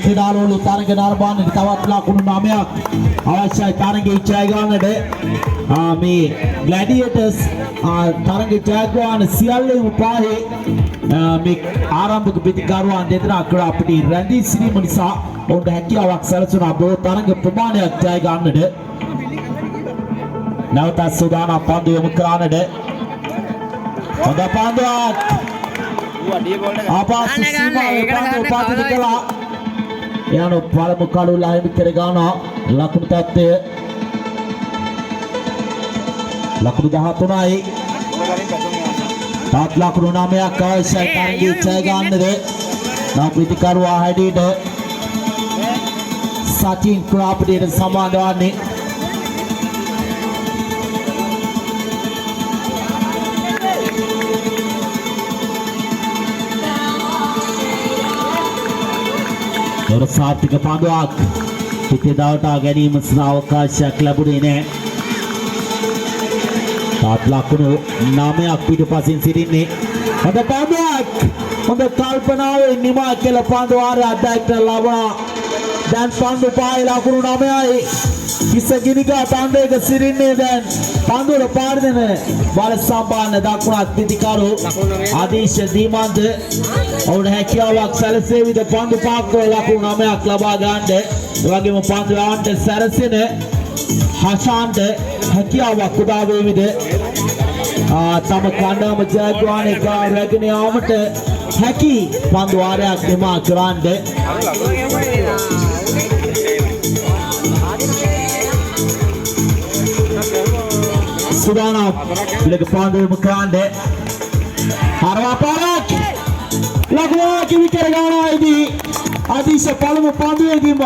ක්‍රීඩාලවල තරග නරඹන්නට තවත් ලකුණු 9ක් අවශ්‍යයි තරගයේ ජය ගන්නට. මේ ග්ලැඩියේටර්ස් තරග ජයග්‍රහණ සියල්ලම පාහේ මේ ආරම්භක පිටිකරුවන් දෙදෙනා අපිට රැඳී සිටීම නිසා ඔවුන්ට හැකියාවක් සැලසුණා බොහෝ තරග ප්‍රමාණයක් ජය ගන්නට. නැවත සූදානම් පන්දු යොමු කරන්නට. හොඳ පන්දුවක් ආපස්සට සීමාවේ පන්දු පාතිත කළා. යano පළමු කඩු ලයින් කර ගන්නවා ලකුණු තත්ත්වය ලකුණු 13යි තාත් ලකුණු 9ක් අවශ්‍යයි තරගයේ ජය ගන්නද නම් ප්‍රතිකරුවා හැඩීට සචින් ක්‍රාප්ටියට සමාන වන්නේ සාර්ථක පන්දුවක් පිටේ දවටා ගැනීම සඳහා අවකාශයක් ලැබුණේ නැහැ. තාත් ලකුණු 9ක් පිටපසින් සිටින්නේ. හොඳ පන්දුවක්. හොඳ කල්පනාවෙන් නිමා කළ පන්දු වාරයක් දැක්ක ලබනවා. දැන් පන්දු පායි ලකුණු 9යි. කිස ගිනිගා තන්දේක සිටින්නේ දැන් පන්දුවල පාර දෙන බල සම්බාන දක්ුණත් පිටිකරු ආදීශ දීමන්ත ඔවුන් හැකියාවක් සැලසෙවිද පන්දු පාක්කව ලකුණු 9ක් ලබා ගන්නට. ඒ වගේම පන්දු ආන්ට සැරසෙන හෂාන්ට හැකියාවක් උදා වේවිද තම කණ්ඩායම ජයග්‍රහණය රැගෙන යාමට හැකි පන්දු වාරයක් නිමා කරන්නට. සුදානම් පිළක පන්දු යොමු කරන්නට. හරවා පාරක් ලකුණක් විකර ගන්නයිදී ආදීශ පළමු පන්දුවේදීම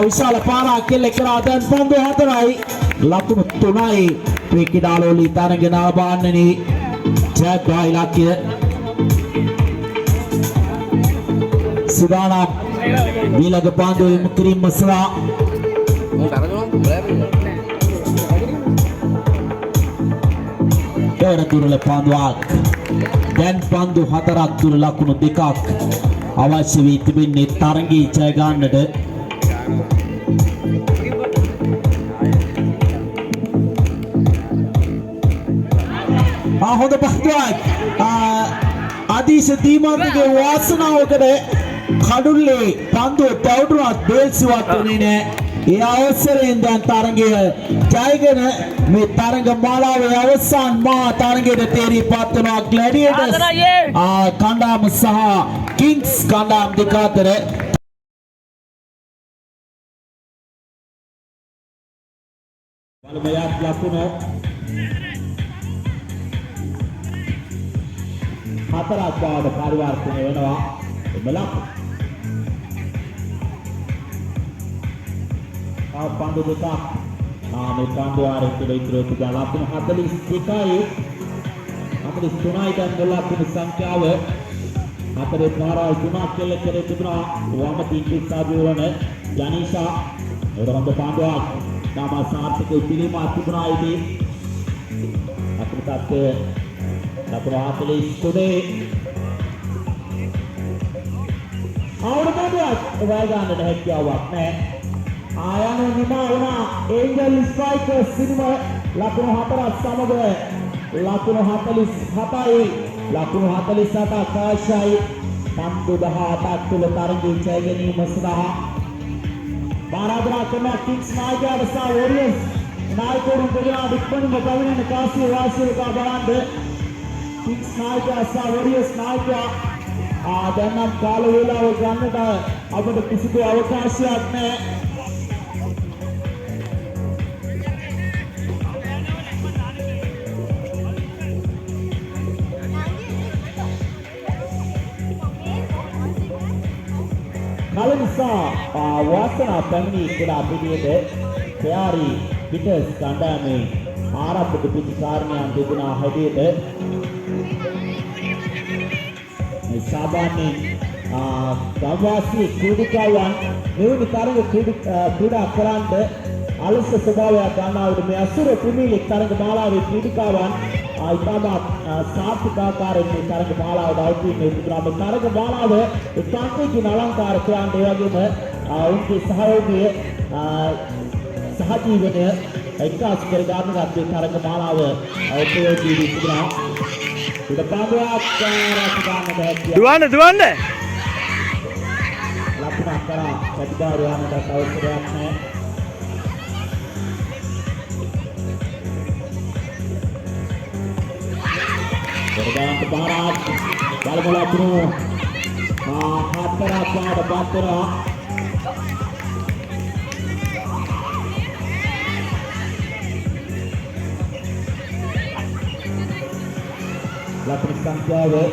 විශාල පාරක් කෙල්ල කරා. දැන් පන්දු 4යි ලකුණු 3යි ක්‍රීඩාලවල තරග නරඹන්නේ ජයග්‍රහණ ඉලක්කය. සුදානම් ඊළඟ පන්දු යොමු කිරීම සඳහා දුරල පන්දුවක්. දැන් පන්දු 4ක් දුර ලකුණු 2ක් අවශ්‍ය වී තිබෙන්නේ තරගයේ ජය ගන්නට. හොඳ පන්දුවක්. ආදීශ දීමන්තගේ වාසනාවකට කඩුල්ලේ පන්දුව තවුරුවත් බේල්සිවත් වුණේ නැහැ. ඒ අවසරයෙන් දැන් තරගය ජයගෙන මේ තරග මාලාවේ අවසන් මා තරගයට තේරීපත් වෙනවා ග්ලැඩියේටර්ස් කණ්ඩායම සහ කිංග්ස් කණ්ඩායම් දෙක අතර. බලමයක් ලකුණු 4ක් බවට පරිවර්තනය වෙනවා. එමලක් පන්දු දෙකක් මේ පන්දු වාරයේ තුල ඉතුරු තිබෙන ලකුණු 42යි 43යි දැන් මුල් ලකුණු සංඛ්‍යාව 4 පාරයි 3ක් කෙල්ල කරේ තිබුණා. වම පිටින් සාදුවරන ජනීෂා උරම්බ පන්දුවක් තම සාර්ථක පිළිම තිබුණා. ඉතින් අපිට ලකුණු 43 අවුරුද්දක් ඔයා ගන්නට හැකියාවක් නැහැ. ආයන නිමා වුණා ඒන්ජල් ස්ට්‍රයිකර්ස් සිනමා ලකුණු 4ක් සමග ලකුණු 47යි ලකුණු 47ක් අවශ්‍යයි පන්දු 18ක් තුල තරගයේ ජය ගැනීම සඳහා. ආරාධනා කරන කිංග්ස් නායකයාට සහ වොරියර්ස් නායකවරුන් දෙදෙනා දික්පණිම කවිනන කාසිය වාසියක බලන්න කික්ස් නායකයා සහ වොරියර්ස් නායකයා දැන් නම් කාල වේලාව ගන්නට අපිට කිසිදු අවකාශයක් නැහැ. කලින්සා වාසනා පැමිණි ක්‍රීඩා පිටියේ තයාරි පිටස් කණ්ඩායමේ ආරම්භක පිටිකාරණයන් දෙදෙනා හැටියට මේ සාමාන්‍ය ගම්වාසී ක්‍රීඩකයන් මෙවැනි තරග ක්‍රීඩා කරන්ට අලස ස්වභාවයක් ගන්නාවට මේ අසුර ප්‍රීමියර් ලීග් තරග මාලාවේ ක්‍රීඩකයන් ඉතාමත් සාර්ථකාකාරයෙන් මේ තරග මාලාවට අවතීර්ණ වෙනවා. මේ තරග මාලාව එකාන්තයෙන් අලංකාර කරන්න ඒ වගේම උන්ගේ සහයෝගය සහජීවනය එක්කාසු කර ගන්නත් මේ තරග මාලාව උපයෝගී වෙනවා. ඉත පාඩුවක් දුවන්න ලකුණක් කරා ප්‍රතිභාරයන්ට අවසරයක් නැහැ. Bergantung barat, kalau bola penuh, hati-hati ada bantera. Lakun sangkawa,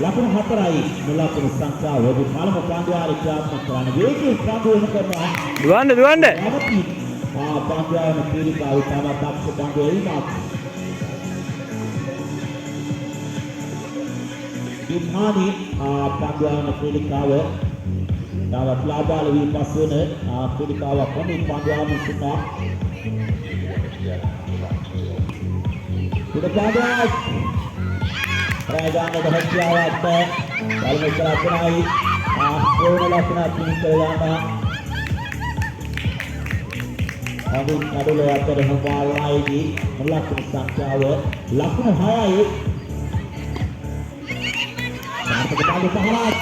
lakun hatarai, melakun sangkawa. Di malam panduari kiat makan. Begi panduari makan. Duanda. Panduari kiri kau utama tak sepanduari mak. Imani panduan ක්‍රීඩිකාව තවත් ලාභාල වී පසුවන ක්‍රීඩිකාවක් වන panduan සිතා ඉත පාඩුවක් රැගානට හැකියාවක් බලමු කරපුණයි පූර්ණ ලක්ෂණ පින් කරගන්න අදින් අඩල අතර හමාලයිදී ලක්ෂණ සංඛ්‍යාව ලක්ෂණ 6යි Kita pahalat,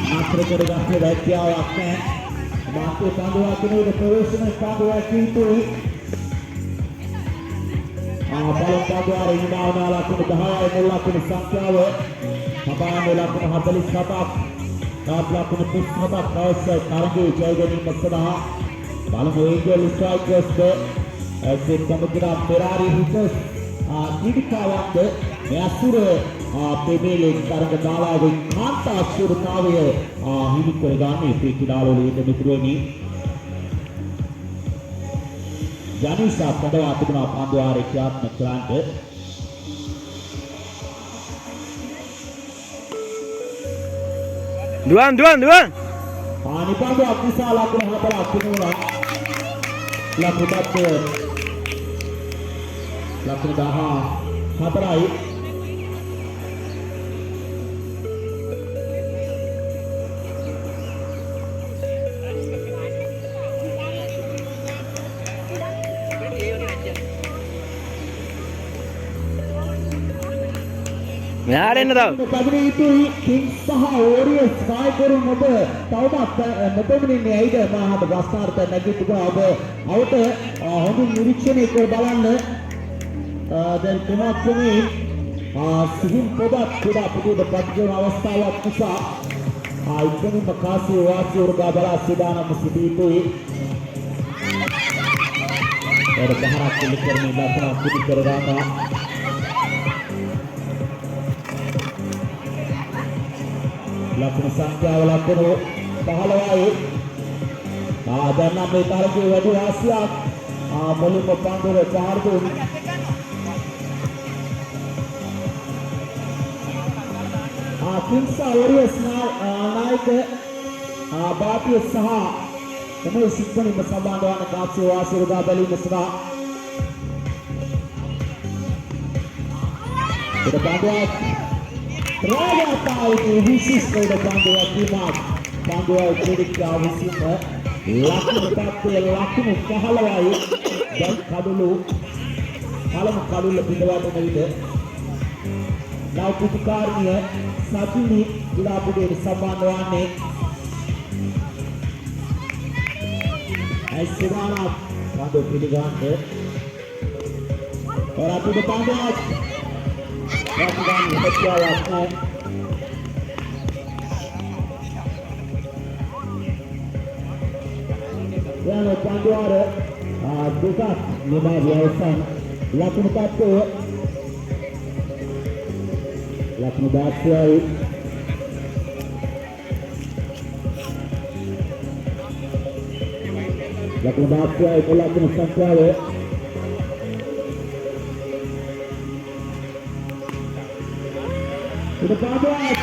master kerja baiknya waktu, waktu panduan ini udah profesional panduan itu. Balon panduan ini mau lakukan bahaya, melakukan sangkawa, apa melakukan hadalis sahabat, melakukan pusat proses karena jaga ini masalah. Balon angel strikers ke, exit kemudian Ferrari Hites, ini kawan ke, Mesur. Premier League තරග දාලාවේ කාන්තා සුරතාවය හිමි කරගන්නේ ක්‍රීඩාවලදී මිතුරුනි ජනිසා පදවා තිබුණා පන්දුවාරේ ක්‍රියාත්මක කරන්නට දුවන් නිපන්දුව අතිසා ලකුණු 4ක් තිබුණා ලකුණු 14යි මෙහාට එන්න තව. පදින යුතුයි කිංස් සහ වොරියර්ස් නායකවරුන් ඔබ තවමත් නොපෙමිණෙන්නේ ඇයිද? මහත් ප්‍රශ්නාර්ථ නැගිටිනවා ඔබ අවුට හොඳින් නිරීක්ෂණය කර බලන්න. දැන් තුනක් තුනේ සිහින් පොදක් ක්‍රීඩා පිටියේ ප්‍රතිජන අවස්ථාවක් නිසා ඉක්මනින්ම කාසිය වාසිය උරගා බලා සූදානම් සිටී යුතුයි. ඒකට පහරක් දෙන්න කරමින් ලකුණක් පිටි කර ගන්නවා. ලකුණු සංඛ්‍යාව ලකුණු 15යි. දැන් නම් මේ තරගයේ වැඩි වාසියක් මුලින්ම පන්දුර පහර දුන්. කිංස් වොරියර්ස් නායක බාතිය සහ උමේෂ් සික්මනින්ම සම්බන්ධ වන කාසිය වාසිය උදා බැලීම සඳහා ඉත බඳුවක් Rajatai විශිෂ්ට බඳුවක් දීමක් බඳුව ක්‍රීඩිකාව විසින් ලකුණු පැත්තේ ලකුණු 15යි. දැන් කඩළු පළමු කඩුල්ල පිටවට මෙවිද නව පිටිකාරණිය සතිනි ක්‍රීඩාපිටියට සම්බන්ධ වන්නේ ඇයිස්වානා බඳුව පිළිගන්න ඔරපිට බඳුවක් රාජධානී හැකියාවක් නැහැ. යන පන්දුවාර දුකක් නිමාවී අවසන් ලකුණු තත්ත්වය ලකුණු 10යි. ලකුණු 10යි ලකුණු සංඛ්‍යාව ඉත පාඩුවක්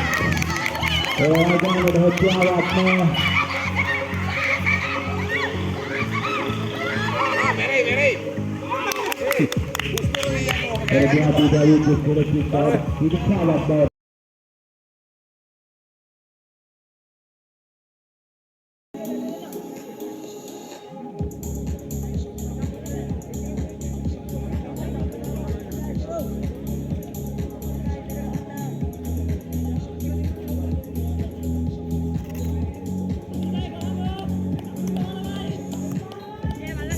රාජධානී හැකියාවක් නැහැ. Dia tidak ikut kita tidak salah.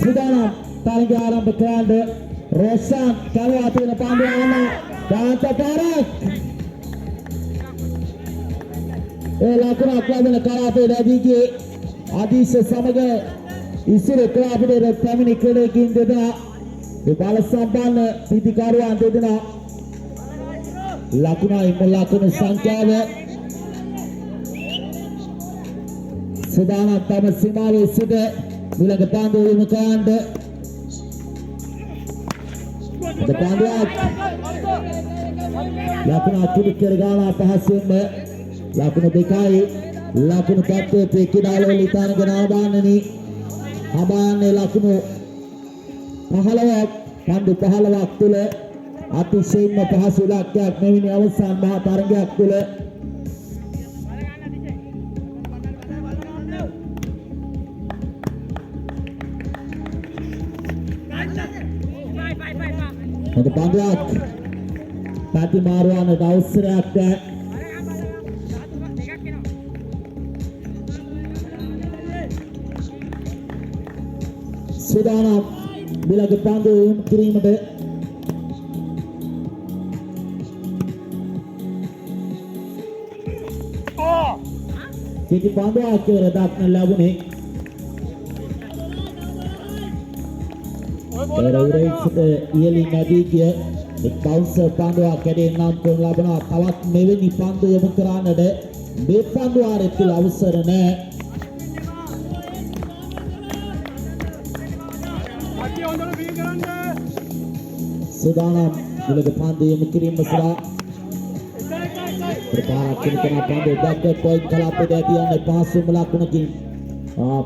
Sudah tarik arah berkelanjutan. Rosan kalau hati pandu anak dan tertarik. Lakukan apa yang karate dari ke adi sesamaga isire kerap dari family kerja kita di balas sampan siti karuan itu na lakukan sangkanya sedana tamat simalu sudah bila kepandu imukan depan dia lakuna kudik kergana pahasim lakuna dikai lakuna katte pekidalo litan ganaban ni abane lakuna pahalawak pandu pahalawak tule atisayma pahasulakyak mevini avasan maha tarangyak tule Ada panduak Pati Marwan ada ausrak Sudana bila ke pandu kirim ada Jadi panduak ke redaknya lagu ni Era sudah ialing nadi dia bouncer panduak kade nampung labana tawat meveni pandu yamu karanada me panduwar etul අවසර නැහැ Sudanam bila pandu yamu kirim mesra berparak kini kena pandu dapat poin kalape dia ne pasu melakukan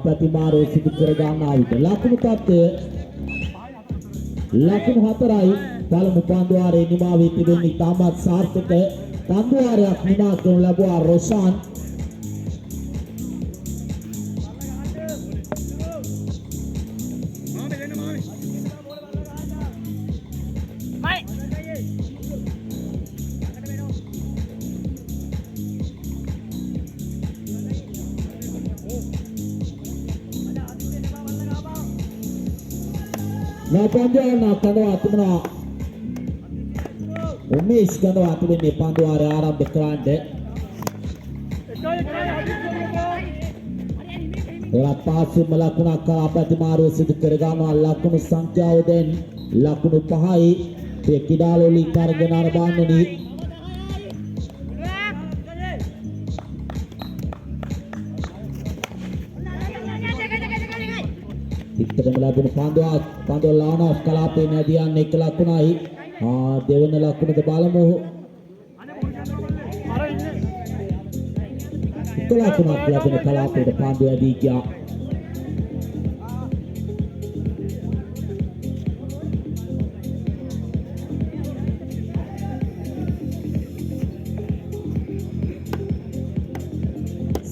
ප්‍රතිමාරෝ සිදු කර ගන්නා විට ලකුණු තත්ත්වය ලකුණු 4යි පළමු පන්දුවාරයේ නිමා වී තිබෙන්නේ තාමත් සාර්ථක පන්දුවාරයක් නිමා කරනු ලැබුවා Roshan Panduana kandwa tumna Umesh kandwa tumne panduare ආරම්භ කරන්න එවත් පාසු ලකුණක් අපතිමාරුව සිදු කර ගන්නවා ලකුණු සංඛ්‍යාව දැන් ලකුණු 5යි ඒ කිඩාලෝලි තරගෙන ආරම්භන්නේ ඉක්තරම ලැබුණු පන්දුව ලාන ඔෆ් කලාපේ නැදියන් එක ලකුණයි දෙවන ලකුණද බලමු එක ලකුණක් ලැබෙන කලාපේට පන්දුව ඇදී ගියා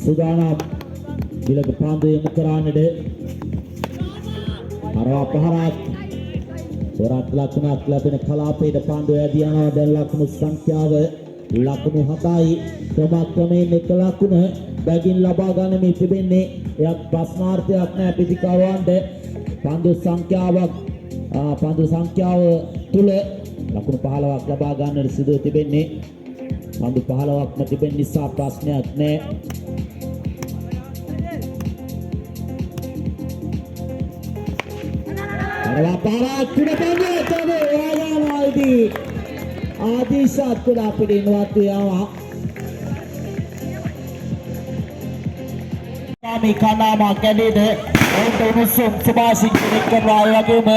සුදානම් ඊළඟ පන්දුව යොමු කරන්නට පහරක් සොරත් ලකුණක් ලැබෙන කලාපයට පන්දුව ඇදී යනවා දැන් ලකුණු සංඛ්‍යාව ලකුණු 7යි ක්‍රමක්‍රමයෙන් එක ලකුණ බැගින් ලබා ගන්නමින් තිබෙන්නේ එයක් ප්‍රශ්නාර්ථයක් නැහැ පිටිකරුවන්ට පන්දු සංඛ්‍යාව තුල ලකුණු 15ක් ලබා ගන්නට සිදුව තිබෙන්නේ. පන්දු 15ක්ම තිබෙන නිසා ප්‍රශ්නයක් නැහැ. අරවා පාරක් පිටපන්නේ තමයි එයාගානයිදී ආදිශාත් කුඩා පිටින්වත් යාවා. මේ කණාම කැඩේද ඔවුන්ට උණුසුම් සුභාසිංහ කරනවා. ඒ වගේම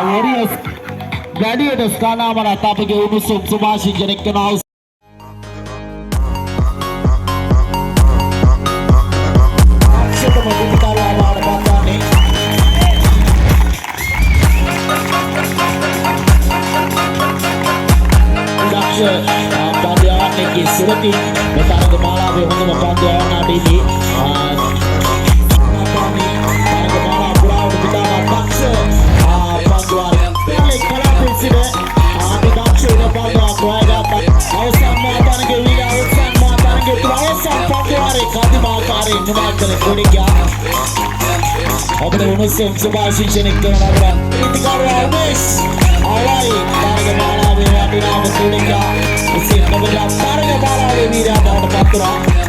වොරියර්ස් ග්ලැඩියේටර්ස් කණාමට අපගේ උණුසුම් සුභාසිංහ කරනවා. පන්දියාවන්නේ සුරති මේ තරග මාලාවේ හොඳම පන්දියාවන්නටදී තරග මාලාව පුරාවට පිටාවක් පක්ෂ පන්දුවාරය පෙරලේ කලාපේ සිට ආදිදක්ෂ පන්දුවක් හොයාගත්තා. අවසන් මාතනගේ වීඩ අවසන් මාතනගේ තුර අවසන් පන්දුවාරේ කදිමාකාරයෙන් නිමාකල කොඩියා අපේ උණුසුම් සුභාශිංසනය කරනවා. ඉතිකාරයා උමේෂ් අවයි තරග මාලාවේ වටිනාම කොඩියා ඉතින් නබලා තරග මාලාවේ වීරයා බවට පත් වුණා.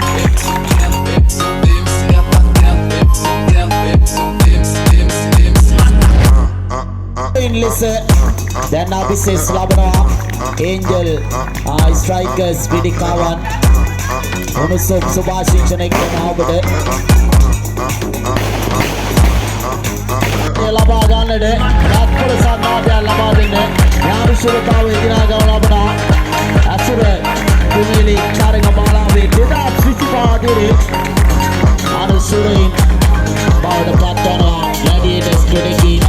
ඉන්ලෙස දැන් අභිෂේක් ලබනවා. ඒන්ජල් ස්ට්‍රයිකර්ස් පිටිකාවන් උණුසුම් සුභාශිංසනය කරනවා. ඔබට ලබා ගන්නට රත්පුර සන්නාදය ලබා දෙන්න යාවිශුරතාවේ දිනා ගම ලබනවා. අසුර කුමිලි තරග මාලාවේ 2025 අනුසුරයින් බවට පත් වනවා. ග්ලැඩියේටර්ස් කෙනෙකින්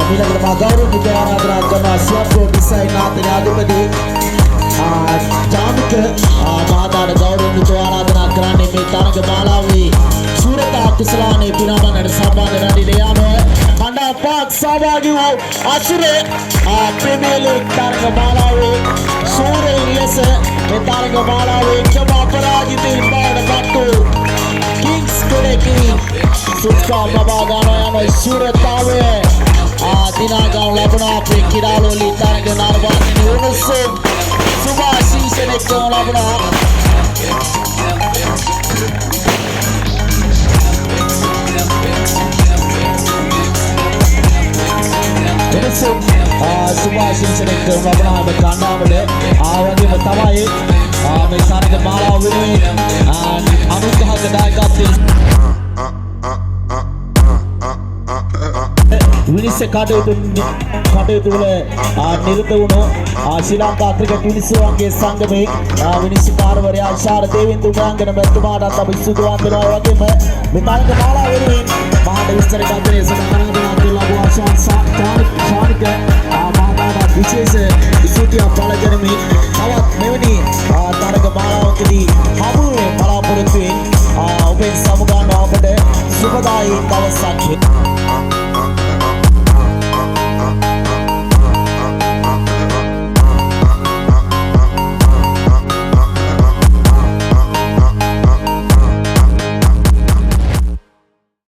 ඊළඟට මා ගෞරවනීය ආරාධනා කරනවා සියප්පෝ ඩිසයින් නාතන අධිපති ජාමික මහතාට ගෞරවනීය ආරාධනා කරන්නේ මේ තරග මාලාවේ සූරතා කුසලානේ පිරාමනට සම්බන්ධ රැඳී යාමේ කණ්ඩා පාක් සහභාගී වූ අසුරේ ප්‍රීමියර් ලීග් තරග මාලාවේ සූරේ ලෙස මේ තරග මාලාවේ එකම අපරාජිතයින් බවට පත් වූ කිංස් කෙනෙකි සුත්කා ලබා ගන්නවා යන සූරතාවය දිනාගම් ලැබුණා. අපේ කිරාලෝලි තරග නරඹන්නේ උණුසුම් සුභාශිංසනය කරන ලබනවා. උණුසුම් සුභාශිංසනය කරන ලබනවා. මේ කණ්ඩායමට ආවගේම තමයි මේ තරග මාලාව වෙනුවෙන් අනුග්‍රහක දායකත්වයෙන් විනිශ්චය කටයුතු වල නිරත වුණු ශ්‍රී ලංකා ක්‍රිකට් විනිශ්චයන්ගේ සංගමේ විනිශ්චයකාරවරයා ආශාර දේවින්දු ගාංගන මැතිතුමාටත් අපි සුදුවන් දෙනවා. වගේම මේ තරග මාලාව වෙනුවෙන් මහා විස්තර කන්දරේ සඳහන්